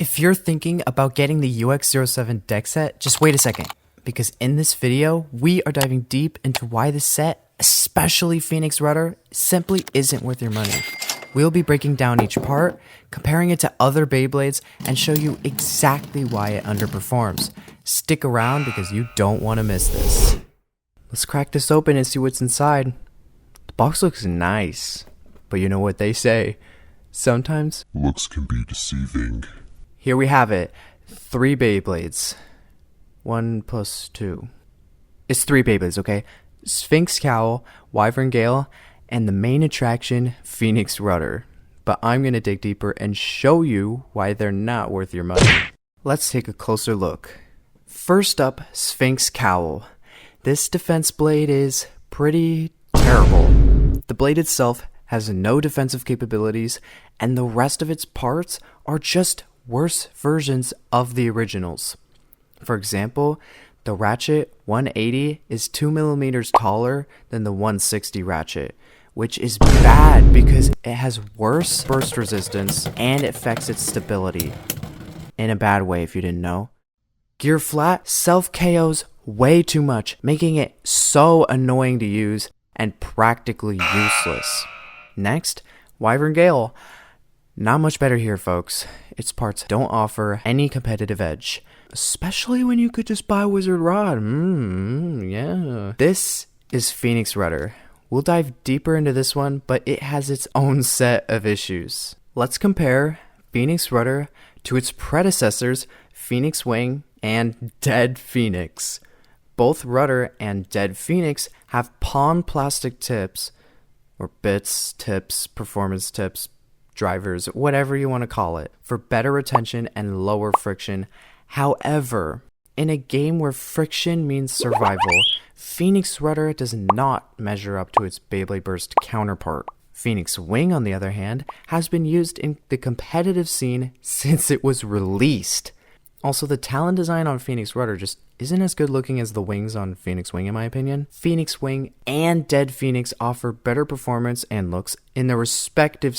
If you're thinking about getting the UX07 deck set, just wait a second, because in this video, we are diving deep into why this set, especially Phoenix Rudder, simply isn't worth your money. We'll be breaking down each part, comparing it to other Beyblades, and show you exactly why it underperforms. Stick around because you don't want to miss this. Let's crack this open and see what's inside. The box looks nice, but you know what they say, sometimes looks can be deceiving. Here we have it, 3 Beyblades. 1 plus 2. It's 3 Beyblades, okay? Sphinx Cowl, Wyvern Gale, and the main attraction, Phoenix Rudder. But I'm going to dig deeper and show you why they're not worth your money. Let's take a closer look. First up, Sphinx Cowl. This defense blade is pretty terrible. The blade itself has no defensive capabilities, and the rest of its parts are just worse versions of the originals. For example, the ratchet 180 is 2 millimeters taller than the 160 ratchet, which is bad because it has worse burst resistance and it affects its stability. In a bad way, if you didn't know. Gear Flat self-KOs way too much, making it so annoying to use and practically useless. Next, Wyvern Gale. Not much better here, folks. Its parts don't offer any competitive edge, especially when you could just buy Wizard Rod. Yeah. This is Phoenix Rudder. We'll dive deeper into this one, but it has its own set of issues. Let's compare Phoenix Rudder to its predecessors, Phoenix Wing and Dead Phoenix. Both Rudder and Dead Phoenix have palm plastic tips, or bits, tips, performance tips, drivers, whatever you want to call it, for better retention and lower friction. However, in a game where friction means survival, Phoenix Rudder does not measure up to its Beyblade Burst counterpart. Phoenix Wing, on the other hand, has been used in the competitive scene since it was released. Also, the talon design on Phoenix Rudder just isn't as good looking as the wings on Phoenix Wing, in my opinion. Phoenix Wing and Dead Phoenix offer better performance and looks in their respective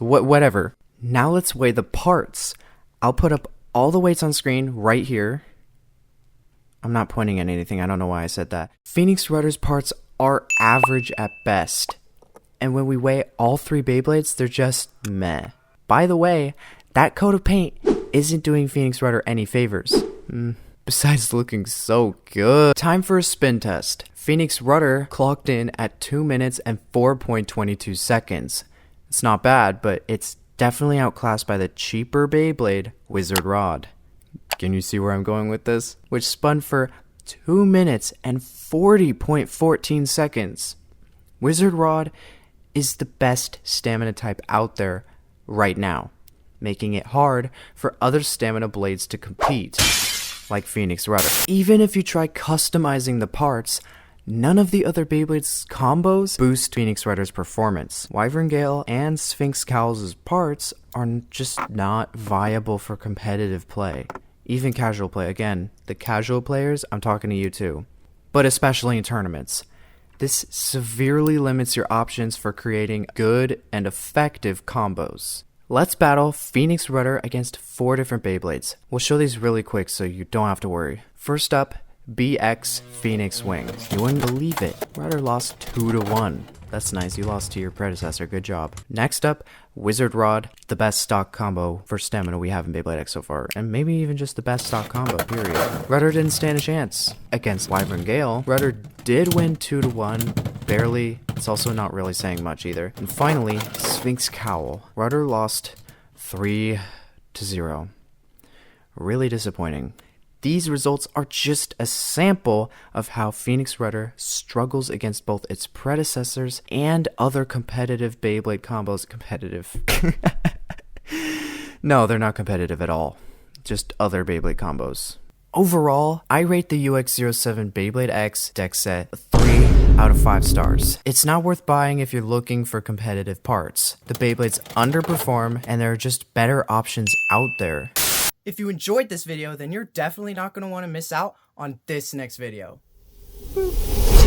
whatever. Now let's weigh the parts. I'll put up all the weights on screen right here. I'm not pointing at anything, I don't know why I said that. Phoenix Rudder's parts are average at best. And when we weigh all 3 Beyblades, they're just meh. By the way, that coat of paint isn't doing Phoenix Rudder any favors. Besides looking so good. Time for a spin test. Phoenix Rudder clocked in at 2 minutes and 4.22 seconds. It's not bad, but it's definitely outclassed by the cheaper Beyblade, Wizard Rod. Can you see where I'm going with this? Which spun for 2 minutes and 40.14 seconds. Wizard Rod is the best stamina type out there right now, making it hard for other stamina blades to compete, like Phoenix Rudder. Even if you try customizing the parts, none of the other Beyblade's combos boost Phoenix Rudder's performance. Wyvern Gale and Sphinx Cowl's parts are just not viable for competitive play. Even casual play. Again, the casual players, I'm talking to you too. But especially in tournaments. This severely limits your options for creating good and effective combos. Let's battle Phoenix Rudder against 4 different Beyblades. We'll show these really quick so you don't have to worry. First up, BX Phoenix Wing. You wouldn't believe it. Rudder lost 2-1. That's nice, you lost to your predecessor, good job. Next up, Wizard Rod, the best stock combo for stamina we have in Beyblade X so far, and maybe even just the best stock combo, period. Rudder didn't stand a chance. Against Wyvern Gale, Rudder did win 2-1, barely. It's also not really saying much either. And finally, Sphinx Cowl. Rudder lost 3-0. Really disappointing. These results are just a sample of how Phoenix Rudder struggles against both its predecessors and other competitive Beyblade combos. Competitive. No, they're not competitive at all. Just other Beyblade combos. Overall, I rate the UX07 Beyblade X deck set 3 out of 5 stars. It's not worth buying if you're looking for competitive parts. The Beyblades underperform and there are just better options out there. If you enjoyed this video, then you're definitely not going to want to miss out on this next video. Boop.